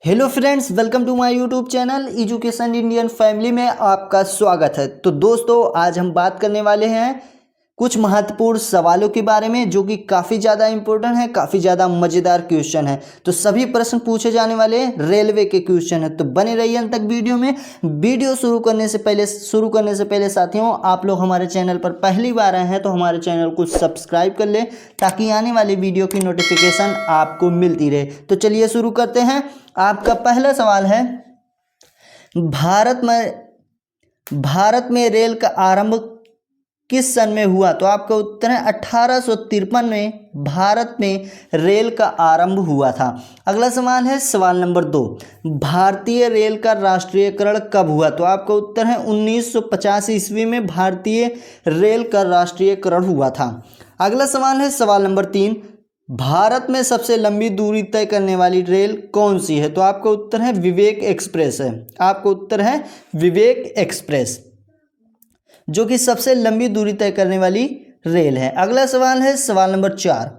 Hello friends, welcome to my YouTube channel education Indian family में आपका स्वागत है। तो दोस्तों, आज हम बात करने वाले हैं कुछ महत्वपूर्ण सवालों के बारे में जो कि काफ़ी ज़्यादा इंपॉर्टेंट है, काफ़ी ज़्यादा मज़ेदार क्वेश्चन है। तो सभी प्रश्न पूछे जाने वाले रेलवे के क्वेश्चन है, तो बने रहिए अंत तक वीडियो में। वीडियो शुरू करने से पहले साथियों, आप लोग हमारे चैनल पर पहली बार आए हैं तो हमारे चैनल को सब्सक्राइब कर ले ताकि आने वाली वीडियो की नोटिफिकेशन आपको मिलती रहे। तो चलिए शुरू करते हैं। आपका पहला सवाल है, भारत में रेल का आरंभ किस सन में हुआ? तो आपका उत्तर है 1853 में भारत में रेल का आरंभ हुआ था। अगला सवाल है सवाल नंबर 2, भारतीय रेल का राष्ट्रीयकरण कब हुआ? तो आपका उत्तर है 1950 ईस्वी में भारतीय रेल का राष्ट्रीयकरण हुआ था। अगला सवाल है सवाल नंबर 3, भारत में सबसे लंबी दूरी तय करने वाली रेल कौन सी है? तो आपका उत्तर है विवेक एक्सप्रेस है। आपका उत्तर है विवेक एक्सप्रेस, जो कि सबसे लंबी दूरी तय करने वाली रेल है। अगला सवाल है सवाल नंबर 4।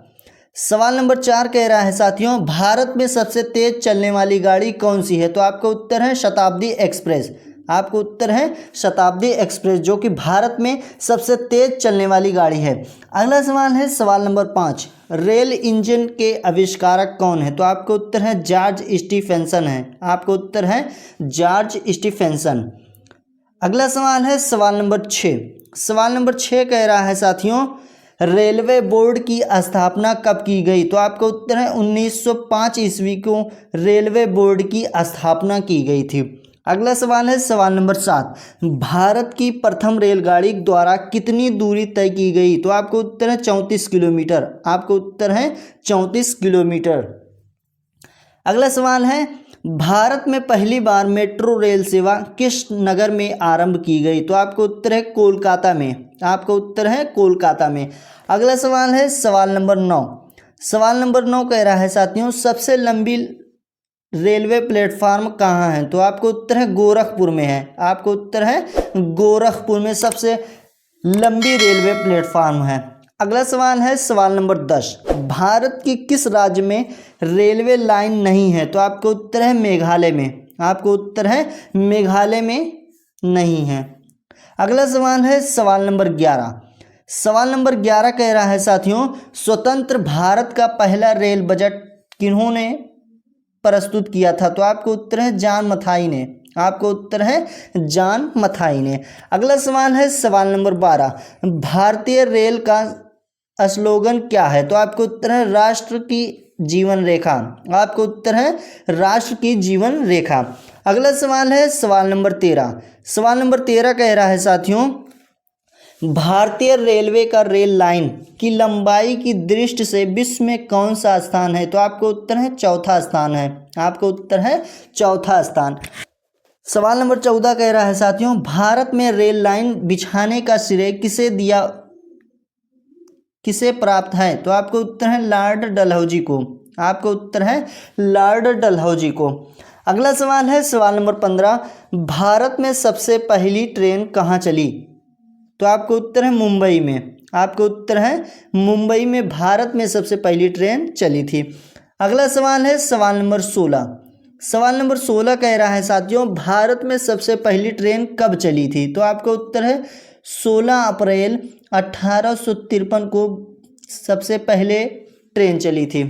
सवाल नंबर 4 कह रहा है साथियों, भारत में सबसे तेज चलने वाली गाड़ी कौन सी है? तो आपका उत्तर है शताब्दी एक्सप्रेस। आपका उत्तर है शताब्दी एक्सप्रेस, जो कि भारत में सबसे तेज चलने वाली गाड़ी है। अगला सवाल है सवाल नंबर 5, रेल इंजन के आविष्कारक कौन है? तो आपका उत्तर है जॉर्ज स्टीफेंसन है। आपका उत्तर है जॉर्ज स्टीफेंसन। अगला सवाल है सवाल नंबर 6। सवाल नंबर 6 कह रहा है साथियों, रेलवे बोर्ड की स्थापना कब की गई? तो आपका उत्तर है 1905 ईस्वी को रेलवे बोर्ड की स्थापना की गई थी। अगला सवाल है सवाल नंबर 7, भारत की प्रथम रेलगाड़ी द्वारा कितनी दूरी तय की गई? तो आपका उत्तर है 34 किलोमीटर। आपका उत्तर है 34 किलोमीटर। अगला सवाल है, भारत में पहली बार मेट्रो रेल सेवा किस नगर में आरंभ की गई? तो आपका उत्तर है कोलकाता में। आपका उत्तर है कोलकाता में। अगला सवाल है सवाल नंबर 9। सवाल नंबर 9 कह रहा है साथियों, सबसे लंबी रेलवे प्लेटफार्म कहाँ है? तो आपका उत्तर है गोरखपुर में है। आपका उत्तर है गोरखपुर में सबसे लंबी रेलवे प्लेटफार्म है। अगला सवाल है सवाल नंबर 10, भारत की किस राज्य में रेलवे लाइन नहीं है? तो आपका उत्तर है मेघालय में। आपका उत्तर है मेघालय में नहीं है। अगला सवाल है सवाल नंबर 11। सवाल नंबर 11 कह रहा है साथियों, स्वतंत्र भारत का पहला रेल बजट किन्होंने प्रस्तुत किया था? तो आपका उत्तर है जॉन मथाई ने। आपका उत्तर है जॉन मथाई ने। अगला सवाल है सवाल नंबर 12, भारतीय रेल का स्लोगन क्या है? तो आपका उत्तर है राष्ट्र की जीवन रेखा। आपका उत्तर है राष्ट्र की जीवन रेखा। अगला सवाल है सवाल नंबर 13। सवाल नंबर 13 कह रहा है साथियों, भारतीय रेलवे का रेल लाइन की लंबाई की दृष्टि से विश्व में कौन सा स्थान है? तो आपका उत्तर है चौथा स्थान है। आपका उत्तर है चौथा स्थान। सवाल नंबर 14 कह रहा है साथियों, भारत में रेल लाइन बिछाने का श्रेय किसे प्राप्त है? तो आपका उत्तर है लॉर्ड डलहौजी को। आपका उत्तर है लॉर्ड डलहौजी को। अगला सवाल है सवाल नंबर 15, भारत में सबसे पहली ट्रेन कहाँ चली? तो आपका उत्तर है मुंबई में। आपका उत्तर है मुंबई में भारत में सबसे पहली ट्रेन चली थी। अगला सवाल है सवाल नंबर 16। सवाल नंबर 16 कह रहा है साथियों, भारत में सबसे पहली ट्रेन कब चली थी? तो आपका उत्तर है 16 अप्रैल 1853 को सबसे पहले ट्रेन चली थी।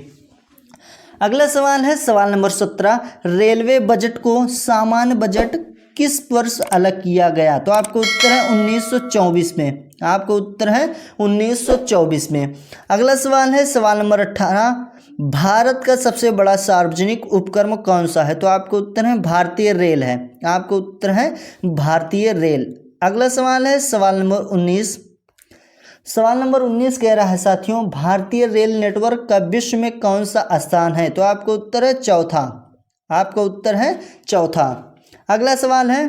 अगला सवाल है सवाल नंबर 17, रेलवे बजट को सामान्य बजट किस वर्ष अलग किया गया? तो आपका उत्तर है 1924 में। आपका उत्तर है 1924 में। अगला सवाल है सवाल नंबर 18, भारत का सबसे बड़ा सार्वजनिक उपक्रम कौन सा है? तो आपका उत्तर है भारतीय रेल है। आपका उत्तर है भारतीय रेल। अगला सवाल है सवाल नंबर 19। सवाल नंबर 19 कह रहा है साथियों, भारतीय रेल नेटवर्क का विश्व में कौन सा स्थान है? तो आपका उत्तर है चौथा। आपका उत्तर है चौथा। अगला सवाल है,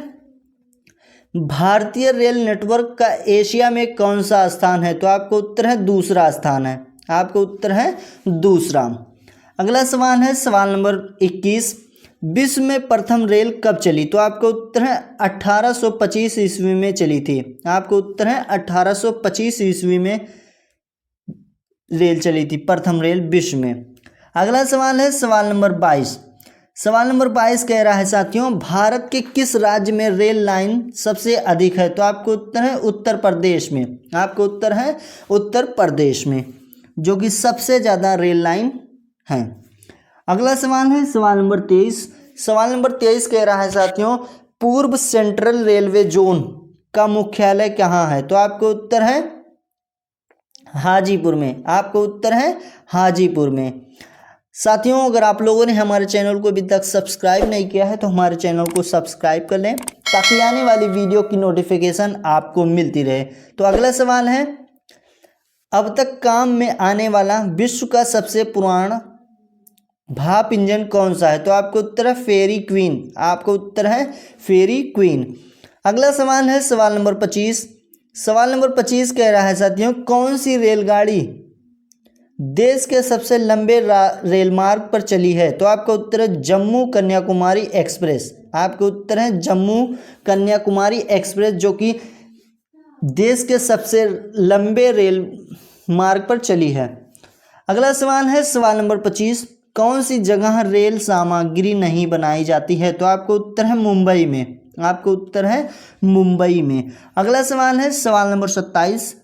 भारतीय रेल नेटवर्क का एशिया में कौन सा स्थान है? तो आपका उत्तर है दूसरा स्थान है। आपका उत्तर है दूसरा। अगला सवाल है सवाल नंबर 21, विश्व में प्रथम रेल कब चली? तो आपका उत्तर है 1825 ईस्वी में चली थी। आपका उत्तर है 1825 ईस्वी में रेल चली थी, प्रथम रेल विश्व में। अगला सवाल है सवाल नंबर 22, सवाल नंबर 22 कह रहा है साथियों, भारत के किस राज्य में रेल लाइन सबसे अधिक है? तो आपको उत्तर है उत्तर प्रदेश में। आपको उत्तर है उत्तर प्रदेश में, जो कि सबसे ज़्यादा रेल लाइन है। अगला सवाल है सवाल नंबर 23। सवाल नंबर 23 कह रहा है साथियों, पूर्व सेंट्रल रेलवे जोन का मुख्यालय कहाँ है? तो आपको उत्तर है हाजीपुर में। आपको उत्तर है हाजीपुर में। साथियों, अगर आप लोगों ने हमारे चैनल को अभी तक सब्सक्राइब नहीं किया है तो हमारे चैनल को सब्सक्राइब कर लें, ताकि आने वाली वीडियो की नोटिफिकेशन आपको मिलती रहे। तो अगला सवाल है, अब तक काम में आने वाला विश्व का सबसे पुराना भाप इंजन कौन सा है? तो आपको उत्तर है फेरी क्वीन। आपको उत्तर है फेरी क्वीन। अगला सवाल है सवाल नंबर 25। सवाल नंबर 25 कह रहा है साथियों, कौन सी रेलगाड़ी देश के सबसे लंबे रेल मार्ग पर चली है? तो आपका उत्तर है जम्मू कन्याकुमारी एक्सप्रेस। आपका उत्तर है जम्मू कन्याकुमारी एक्सप्रेस, जो कि देश के सबसे लंबे रेल मार्ग पर चली है। अगला सवाल है सवाल नंबर 25, कौन सी जगह रेल सामग्री नहीं बनाई जाती है? तो आपको उत्तर है मुंबई में। आपको उत्तर है मुंबई में। अगला सवाल है सवाल नंबर 27।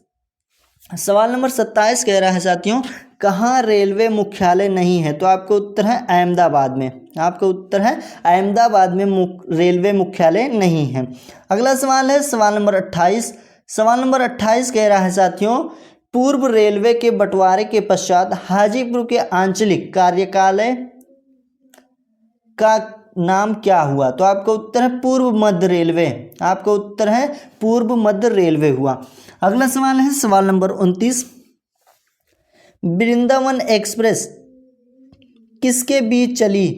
सवाल नंबर 27 कह रहा है साथियों, कहाँ रेलवे मुख्यालय नहीं है? तो आपको उत्तर है अहमदाबाद में। आपका उत्तर है अहमदाबाद में रेलवे मुख्यालय नहीं है। अगला सवाल है सवाल नंबर 28। सवाल नंबर 28 कह रहा है साथियों, पूर्व रेलवे के बंटवारे के पश्चात हाजीपुर के आंचलिक कार्यालय का नाम क्या हुआ? तो आपका उत्तर है पूर्व मध्य रेलवे। आपका उत्तर है पूर्व मध्य रेलवे हुआ। अगला सवाल है सवाल नंबर 29, वृंदावन एक्सप्रेस किसके बीच चली?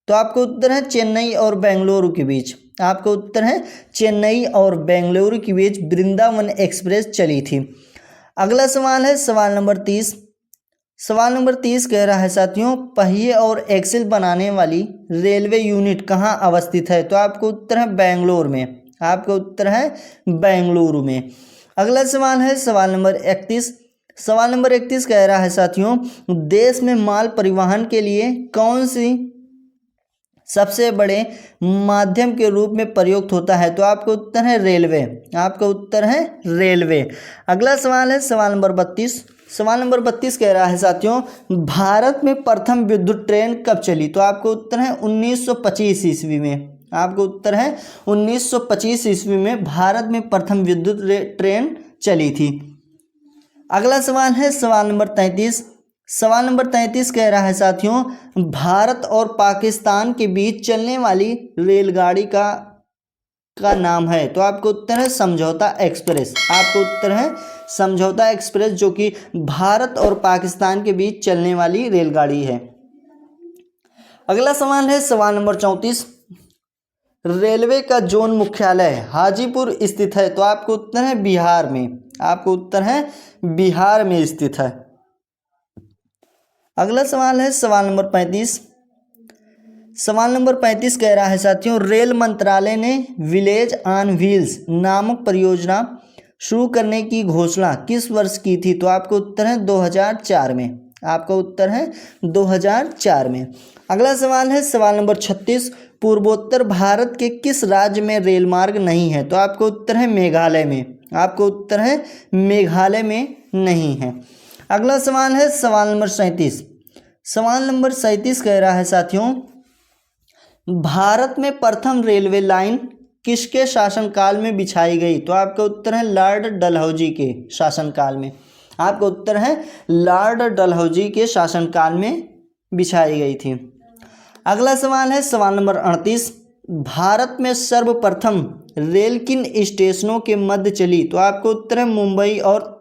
तो आपका उत्तर है चेन्नई और बेंगलुरु के बीच। आपका उत्तर है चेन्नई और बेंगलुरु के बीच वृंदावन एक्सप्रेस चली थी। अगला सवाल है सवाल नंबर 30। सवाल नंबर 30 कह रहा है साथियों, पहिए और एक्सिल बनाने वाली रेलवे यूनिट कहाँ अवस्थित है? तो आपको उत्तर है बेंगलुरु में। आपका उत्तर है बेंगलुरु में। अगला सवाल है सवाल नंबर 31। सवाल नंबर 31 कह रहा है साथियों, देश में माल परिवहन के लिए कौन सी सबसे बड़े माध्यम के रूप में प्रयुक्त होता है? तो आपका उत्तर है रेलवे। आपका उत्तर है रेलवे। अगला सवाल है सवाल नंबर 32। सवाल नंबर 32 कह रहा है साथियों, भारत में प्रथम विद्युत ट्रेन कब चली? तो आपका उत्तर है 1925 ईस्वी में। आपका उत्तर है 1925 ईस्वी में भारत में प्रथम विद्युत ट्रेन चली थी। अगला सवाल है सवाल नंबर 33। सवाल नंबर 33 कह रहा है साथियों, भारत और पाकिस्तान के बीच चलने वाली रेलगाड़ी का नाम है? तो आपको उत्तर है समझौता एक्सप्रेस। आपको उत्तर है समझौता एक्सप्रेस, जो कि भारत और पाकिस्तान के बीच चलने वाली रेलगाड़ी है। अगला सवाल है सवाल नंबर 34, रेलवे का जोन मुख्यालय हाजीपुर स्थित है? तो आपको उत्तर है बिहार में। आपको उत्तर है बिहार में स्थित है। अगला सवाल है सवाल नंबर 35। सवाल नंबर 35 कह रहा है साथियों, रेल मंत्रालय ने विलेज ऑन व्हील्स नामक परियोजना शुरू करने की घोषणा किस वर्ष की थी? तो आपको उत्तर है 2004 में। आपका उत्तर है 2004 में। अगला सवाल है सवाल नंबर 36, पूर्वोत्तर भारत के किस राज्य में रेल मार्ग नहीं है? तो आपको उत्तर है मेघालय में। आपको उत्तर है मेघालय में नहीं है। अगला सवाल है सवाल नंबर 37। सवाल नंबर 37 कह रहा है साथियों, भारत में प्रथम रेलवे लाइन किसके शासनकाल में बिछाई गई? तो आपका उत्तर है लॉर्ड डलहौजी के शासनकाल में। आपका उत्तर है लॉर्ड डलहौजी के शासनकाल में बिछाई गई थी। अगला सवाल है सवाल नंबर 38, भारत में सर्वप्रथम रेल किन स्टेशनों के मध्य चली? तो आपको उत्तर है मुंबई और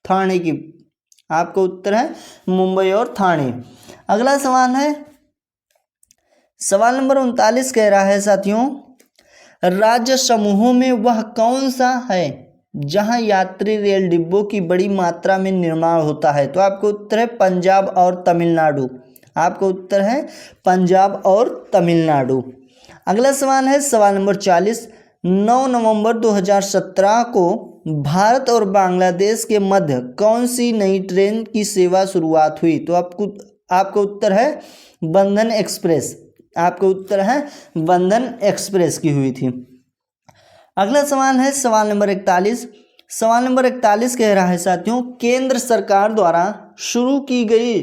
ठाणे की। आपको उत्तर है मुंबई और ठाणे। अगला सवाल है सवाल नंबर 39 कह रहा है साथियों, राज्य समूहों में वह कौन सा है जहां यात्री रेल डिब्बों की बड़ी मात्रा में निर्माण होता है? तो आपको उत्तर है पंजाब और तमिलनाडु। आपको उत्तर है पंजाब और तमिलनाडु। अगला सवाल है सवाल नंबर 40, 9 नवंबर 2017 को भारत और बांग्लादेश के मध्य कौन सी नई ट्रेन की सेवा शुरुआत हुई? तो आपका उत्तर है बंधन एक्सप्रेस। आपका उत्तर है बंधन एक्सप्रेस की हुई थी। अगला सवाल है सवाल नंबर 41। सवाल नंबर 41 कह रहा है साथियों, केंद्र सरकार द्वारा शुरू की गई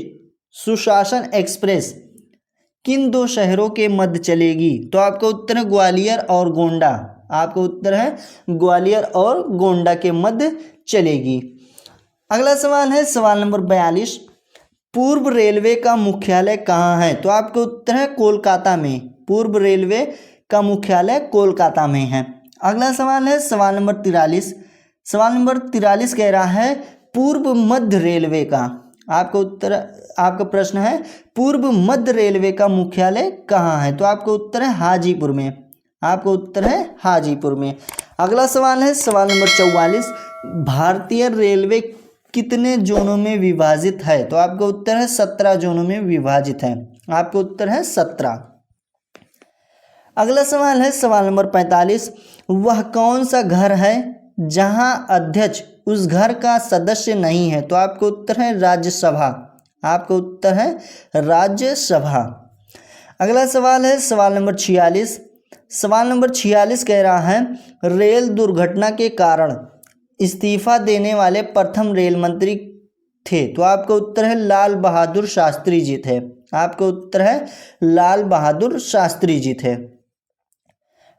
सुशासन एक्सप्रेस किन दो शहरों के मध्य चलेगी? तो आपका उत्तर है ग्वालियर और गोंडा। आपका उत्तर है ग्वालियर और गोंडा के मध्य चलेगी। अगला सवाल है सवाल नंबर 42। पूर्व रेलवे का मुख्यालय कहाँ है? तो आपका उत्तर है कोलकाता में। पूर्व रेलवे का मुख्यालय कोलकाता में है। अगला सवाल है सवाल नंबर 43। सवाल नंबर 43 कह रहा है पूर्व मध्य रेलवे का, आपका उत्तर, आपका प्रश्न है पूर्व मध्य रेलवे का मुख्यालय कहाँ है? तो आपका उत्तर है हाजीपुर में। आपका उत्तर है हाजीपुर में। अगला सवाल है सवाल नंबर 44। भारतीय रेलवे कितने जोनों में विभाजित है? तो आपका उत्तर है 17 जोनों में विभाजित है। आपका उत्तर है 17। अगला सवाल है सवाल नंबर 45। वह कौन सा घर है जहां अध्यक्ष उस घर का सदस्य नहीं है? तो आपका उत्तर है राज्यसभा। आपका उत्तर है राज्यसभा। अगला सवाल है सवाल नंबर 46। सवाल नंबर 46 कह रहा है रेल दुर्घटना के कारण इस्तीफा देने वाले प्रथम रेल मंत्री थे? तो आपका उत्तर है लाल बहादुर शास्त्री जी थे। आपका उत्तर है लाल बहादुर शास्त्री जी थे।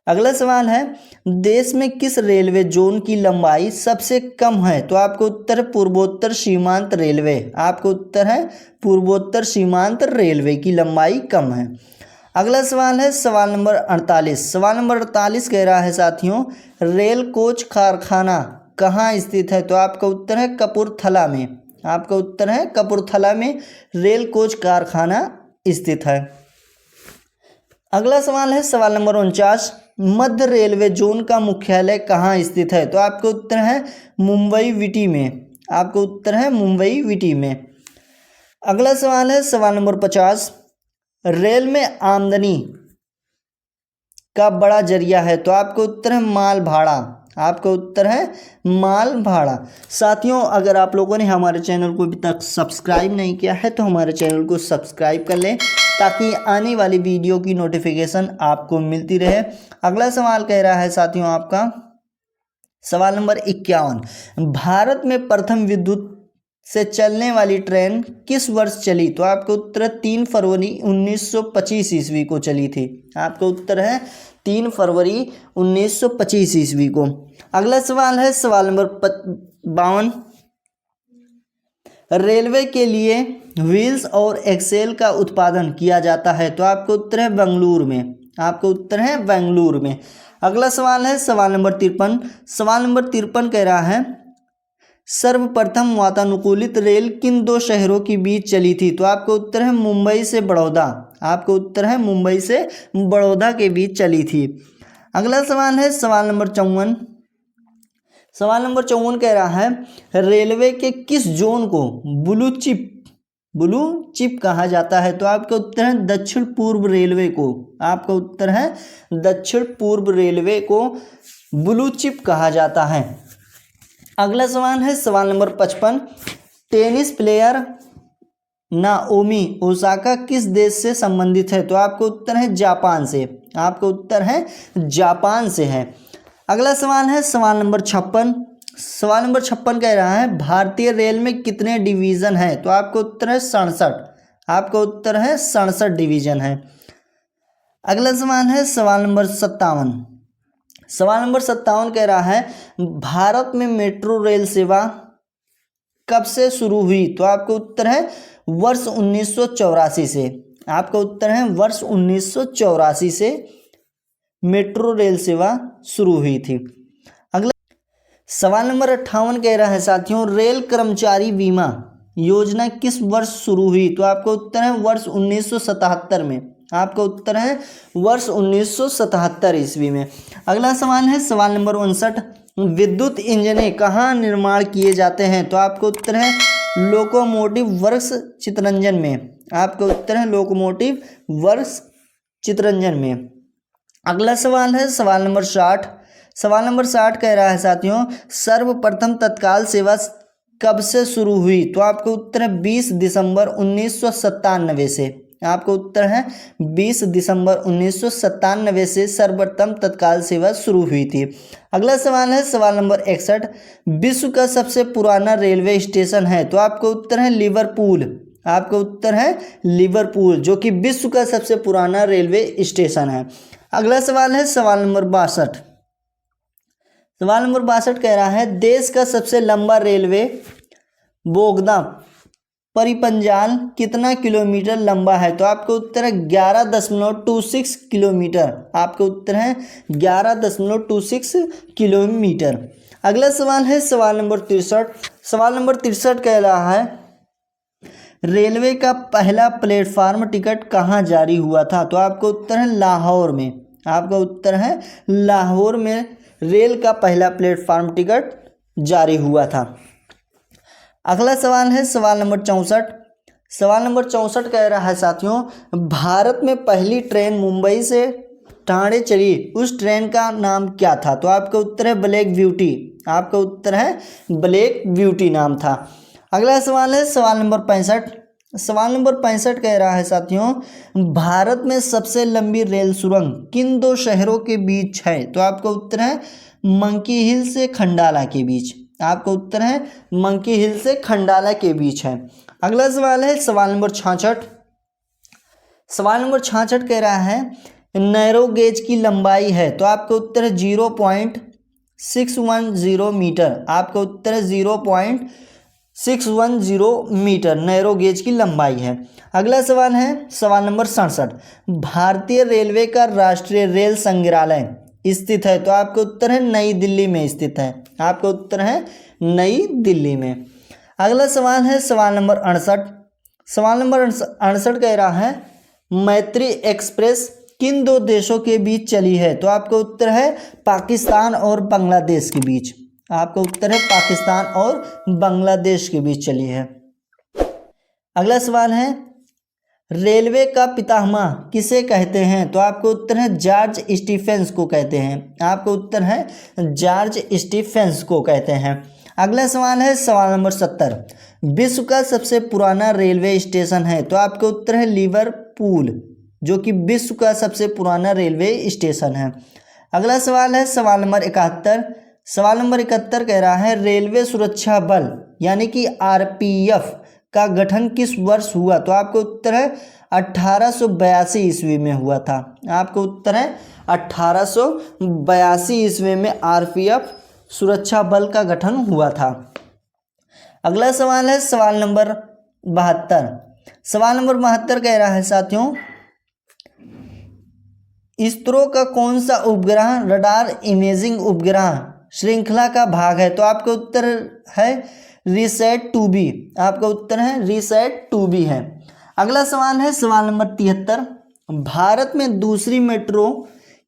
अगला सवाल है देश में किस रेलवे जोन की लंबाई सबसे कम है? तो आपका उत्तर है पूर्वोत्तर सीमांत रेलवे। आपका उत्तर है पूर्वोत्तर सीमांत रेलवे की लंबाई कम है। अगला सवाल है सवाल नंबर 48। सवाल नंबर 48 कह रहा है साथियों रेल कोच कारखाना कहाँ स्थित है? तो आपका उत्तर है कपूरथला में। आपका उत्तर है कपूरथला में रेल कोच कारखाना स्थित है। अगला सवाल है सवाल नंबर 49। मध्य रेलवे जोन का मुख्यालय कहाँ स्थित है? तो आपका उत्तर है मुंबई विटी में। आपका उत्तर है मुंबई विटी में। अगला सवाल है सवाल नंबर 50। रेल में आमदनी का बड़ा जरिया है? तो आपका उत्तर है माल भाड़ा। आपका उत्तर है माल भाड़ा। साथियों अगर आप लोगों ने हमारे चैनल को अभी तक सब्सक्राइब नहीं किया है तो हमारे चैनल को सब्सक्राइब कर लें ताकि आने वाली वीडियो की नोटिफिकेशन आपको मिलती रहे। अगला सवाल कह रहा है साथियों आपका सवाल नंबर 51। भारत में प्रथम विद्युत से चलने वाली ट्रेन किस वर्ष चली? तो आपका उत्तर है 3 फरवरी 1925 ईस्वी को चली थी। आपका उत्तर है 3 फरवरी 1925 ईस्वी को। अगला सवाल है सवाल नंबर 52। रेलवे के लिए व्हील्स और एक्सेल का उत्पादन किया जाता है? तो आपका उत्तर है बेंगलुरु में। आपका उत्तर है बेंगलुरु में। अगला सवाल है सवाल नंबर 53। सवाल नंबर 53 कह रहा है सर्वप्रथम वातानुकूलित रेल किन दो शहरों के बीच चली थी? तो आपका उत्तर है मुंबई से बड़ौदा। आपका उत्तर है मुंबई से बड़ौदा के बीच चली थी। अगला सवाल है सवाल नंबर 54। सवाल नंबर 54 कह रहा है रेलवे के किस जोन को ब्लू चिप कहा जाता है? तो आपका उत्तर है दक्षिण पूर्व रेलवे को। आपका उत्तर है दक्षिण पूर्व रेलवे को ब्लू चिप कहा जाता है। अगला सवाल है सवाल number 55। Tennis player Naomi Osaka किस देश से संबंधित है? तो आपका उत्तर है जापान से। आपका उत्तर है जापान से है। अगला सवाल है सवाल नंबर 56। सवाल नंबर 56 कह रहा है भारतीय रेल में कितने डिवीज़न हैं? तो आपका उत्तर है 67। आपका उत्तर है 67 डिवीज़न है। अगला सवाल है सवाल नंबर 57। सवाल नंबर 57 कह रहा है भारत में मेट्रो रेल सेवा कब से शुरू हुई? तो आपका उत्तर है वर्ष 1984 से। आपका उत्तर है वर्ष 1984 से मेट्रो रेल सेवा शुरू हुई थी। अगला सवाल नंबर 58 कह रहा है साथियों रेल कर्मचारी बीमा योजना किस वर्ष शुरू हुई? तो आपका उत्तर है वर्ष 1977 में। आपका उत्तर है वर्ष 1977 ईस्वी में। अगला सवाल है सवाल नंबर 59। विद्युत इंजनें कहाँ निर्माण किए जाते हैं? तो आपका उत्तर है लोकोमोटिव वर्क्स चितरंजन में। आपका उत्तर है लोकोमोटिव वर्क्स चितरंजन में। अगला सवाल है सवाल नंबर 60। सवाल नंबर 60 कह रहा है साथियों सर्वप्रथम तत्काल सेवा कब से शुरू हुई? तो आपका उत्तर है 20 दिसंबर 1997 से। आपका उत्तर है 20 दिसंबर 1997 से सर्वप्रथम तत्काल सेवा शुरू हुई थी। अगला सवाल है सवाल नंबर 61, विश्व का सबसे पुराना रेलवे स्टेशन है? तो आपका उत्तर है लिवरपूल। आपका उत्तर है लिवरपूल, जो कि विश्व का सबसे पुराना रेलवे स्टेशन है। अगला सवाल है सवाल नंबर 62। सवाल नंबर 62 कह रहा है देश का सबसे लंबा रेलवे बोगदा परिपंजाल कितना किलोमीटर लंबा है? तो आपका उत्तर है 11.26 किलोमीटर। आपका उत्तर है 11.26 किलोमीटर। अगला सवाल है सवाल नंबर 63। सवाल नंबर 63 कह रहा है रेलवे का पहला प्लेटफार्म टिकट कहाँ जारी हुआ था? तो आपका उत्तर है लाहौर में। आपका उत्तर है लाहौर में रेल का पहला प्लेटफार्म टिकट जारी हुआ था। अगला सवाल है सवाल नंबर 64। सवाल नंबर 64 कह रहा है साथियों भारत में पहली ट्रेन मुंबई से ठाणे चली, उस ट्रेन का नाम क्या था? तो आपका उत्तर है ब्लैक ब्यूटी। आपका उत्तर है ब्लैक ब्यूटी नाम था। अगला सवाल है सवाल नंबर 65। सवाल नंबर 65 कह रहा है साथियों भारत में सबसे लंबी रेल सुरंग किन दो शहरों के बीच है? तो आपका उत्तर है मंकी हिल से खंडाला के बीच। आपका उत्तर है मंकी हिल से खंडाला के बीच है। अगला सवाल है सवाल नंबर 66। सवाल नंबर 66 कह रहा है नैरो गेज की लंबाई है? तो आपका उत्तर है 0.610 मीटर। आपका उत्तर है 0.610 मीटर नैरो गेज की लंबाई है। अगला सवाल है सवाल नंबर 67। भारतीय रेलवे का राष्ट्रीय रेल संग्रहालय स्थित है? तो आपका उत्तर है नई दिल्ली में स्थित है। आपका उत्तर है नई दिल्ली में। अगला सवाल है सवाल नंबर 68। सवाल नंबर 68 कह रहा है मैत्री एक्सप्रेस किन दो देशों के बीच चली है? तो आपका उत्तर है पाकिस्तान और बांग्लादेश के बीच। आपका उत्तर है पाकिस्तान और बांग्लादेश के बीच चली है। अगला सवाल है रेलवे का पितामह किसे कहते हैं? तो आपका उत्तर है जॉर्ज स्टीफेंस को कहते हैं। आपका उत्तर है जॉर्ज स्टीफेंस को कहते हैं। अगला सवाल है सवाल नंबर 70। विश्व का सबसे पुराना रेलवे स्टेशन है? तो आपका उत्तर है लिवरपूल, जो कि विश्व का सबसे पुराना रेलवे स्टेशन है। अगला सवाल है सवाल नंबर 71। सवाल नंबर 71 कह रहा है रेलवे सुरक्षा बल यानी कि आरपीएफ का गठन किस वर्ष हुआ? तो आपका उत्तर है 1882 ईस्वी में हुआ था। आपका उत्तर है 1882 ईस्वी में आरपीएफ सुरक्षा बल का गठन हुआ था। अगला सवाल है सवाल नंबर 72। सवाल नंबर 72 कह रहा है साथियों इसरो का कौन सा उपग्रह रडार इमेजिंग उपग्रह श्रृंखला का भाग है? तो आपका उत्तर है रिसैट 2B। आपका उत्तर है रिसैट 2B है। अगला सवाल है सवाल नंबर 73। भारत में दूसरी मेट्रो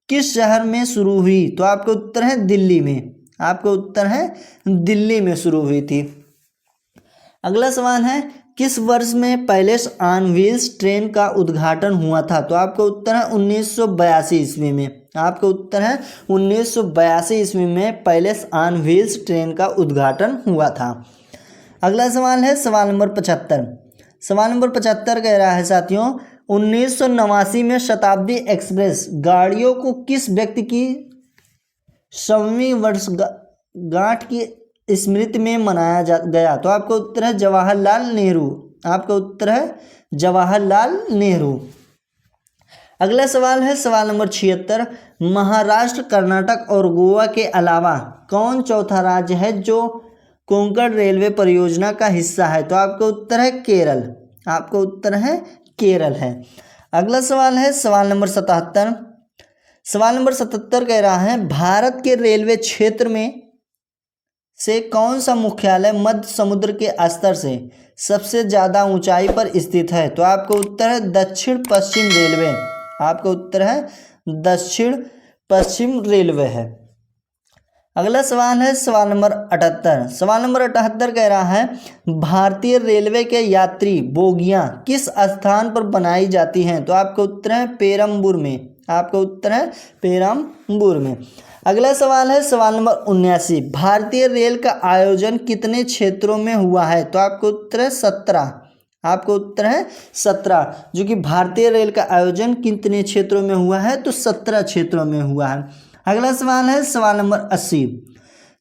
किस शहर में शुरू हुई? तो आपका उत्तर है दिल्ली में। आपका उत्तर है दिल्ली में शुरू हुई थी। अगला सवाल है किस वर्ष में पैलेस ऑन व्हील्स ट्रेन का उद्घाटन हुआ था? तो आपका उत्तर है 1982 ईस्वी में। आपका उत्तर है 1982 ईस्वी में पैलेस ऑन व्हील्स ट्रेन का उद्घाटन हुआ था। अगला सवाल है सवाल नंबर 75। सवाल नंबर 75 कह रहा है साथियों 1989 में शताब्दी एक्सप्रेस गाड़ियों को किस व्यक्ति की 100वीं वर्षगांठ की स्मृति में मनाया गया? तो आपका उत्तर है जवाहरलाल नेहरू। आपका उत्तर है जवाहरलाल नेहरू। अगला सवाल है सवाल नंबर 76। महाराष्ट्र, कर्नाटक और गोवा के अलावा कौन चौथा राज्य है जो कोंकण रेलवे परियोजना का हिस्सा है? तो आपका उत्तर है केरल। आपका उत्तर है केरल है। अगला सवाल है सवाल नंबर 77। सवाल नंबर 77 कह रहा है भारत के रेलवे क्षेत्र में से कौन सा मुख्यालय मध्य समुद्र के स्तर से सबसे ज़्यादा ऊंचाई पर स्थित है? तो आपका उत्तर है दक्षिण पश्चिम रेलवे। आपका उत्तर है दक्षिण पश्चिम रेलवे है। अगला सवाल है सवाल नंबर 78। सवाल नंबर 78 कह रहा है भारतीय रेलवे के यात्री बोगियां किस स्थान पर बनाई जाती हैं? तो आपका उत्तर है पेरम्बूर में। आपका उत्तर है पेरम्बूर में। अगला सवाल है सवाल नंबर 79। भारतीय रेल का आयोजन कितने क्षेत्रों में हुआ है? तो आपको उत्तर है 17। आपको उत्तर है 17, जो कि भारतीय रेल का आयोजन कितने क्षेत्रों में हुआ है? तो 17 क्षेत्रों में हुआ है। अगला सवाल है सवाल नंबर 80।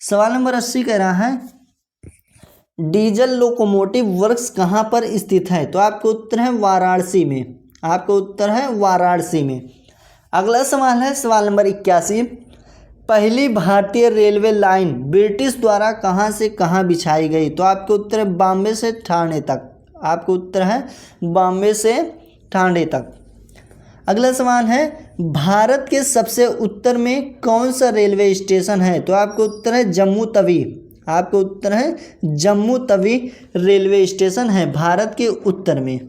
सवाल नंबर 80 कह रहा है डीजल लोकोमोटिव वर्क्स कहाँ पर स्थित है? तो आपको उत्तर है वाराणसी में। आपको उत्तर है वाराणसी में। अगला सवाल है सवाल नंबर 81। पहली भारतीय रेलवे लाइन ब्रिटिश द्वारा कहाँ से कहाँ बिछाई गई? तो आपको उत्तर है बॉम्बे से ठाणे तक। आपको उत्तर है बॉम्बे से ठाणे तक। अगला सवाल है भारत के सबसे उत्तर में कौन सा रेलवे स्टेशन है? तो आपको उत्तर है जम्मू तवी। आपको उत्तर है जम्मू तवी रेलवे स्टेशन है भारत के उत्तर में।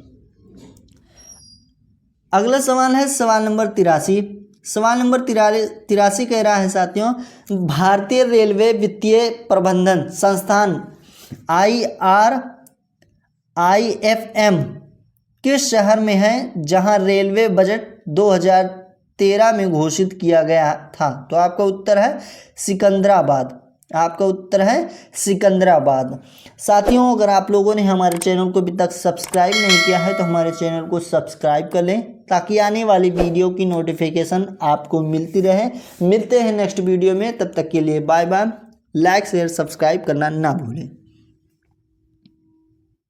अगला सवाल है सवाल नंबर 83। सवाल नंबर 83 कह रहा है साथियों भारतीय रेलवे वित्तीय प्रबंधन संस्थान IRIFM किस शहर में है जहां रेलवे बजट 2013 में घोषित किया गया था? तो आपका उत्तर है सिकंदराबाद। आपका उत्तर है सिकंदराबाद। साथियों अगर आप लोगों ने हमारे चैनल को अभी तक सब्सक्राइब नहीं किया है तो हमारे चैनल को सब्सक्राइब कर लें ताकि आने वाली वीडियो की नोटिफिकेशन आपको मिलती रहे। मिलते हैं नेक्स्ट वीडियो में, तब तक के लिए bye bye. Like share subscribe करना ना भूलें।